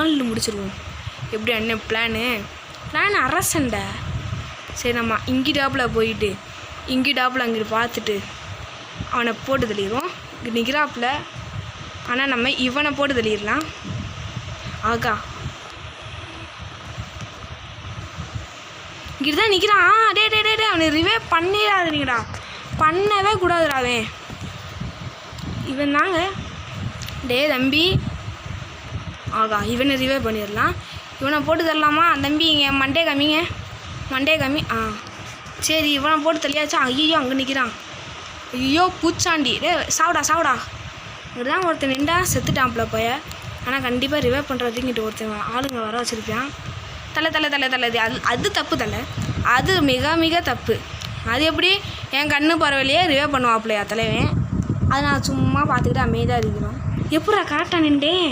நாளில் முடிச்சிருவோம். எப்படி அண்ணன் பிளான் அரசண்டை. சரி, நம்ம இங்கிட்டாப்பில் போயிட்டு இங்கிட்டாப்பில் அங்கிட்டு பார்த்துட்டு அவனை போட்டு தள்ளிடுவோம். இங்கே நிற்கிறாப்பில். ஆனால் நம்ம இவனை போட்டு தள்ளிடலாம். ஆகா, இங்கிட்டு தான் நிற்கிறான். டே அவனை ரிவே பண்ணிடாதீங்கடா, பண்ணவே கூடாதுடாவே. இவன் தாங்க. டே தம்பி. ஆகா, இவனை ரிவே பண்ணிடலாம். இவனை போட்டு தரலாமா தம்பி? இங்கே மண்டே கம்மி. சரி, இவனை போட்டு தள்ளியாச்சா? ஐயோ, அங்கே நிற்கிறான். ஐயோ பூச்சாண்டி. டே சாவுடா. இங்கே தான் ஒருத்தன் நின்றா செத்துட்டான்ல போய. ஆனால் கண்டிப்பாக ரிவே பண்ணுறதுக்கு இங்கிட்ட ஒருத்தன் ஆளுங்க வர வச்சுருப்பான். தலை அது தப்பு. அது மிக தப்பு. அது எப்படி என் கண்ணு பரவாயில்லையே ரிவே பண்ணுவாப்பில்லையா தலைவன்? அதை நான் சும்மா பார்த்துக்கிட்டு அமைதியாக இருக்கிறோம். எப்படா கரெக்டாக நின்றேன்.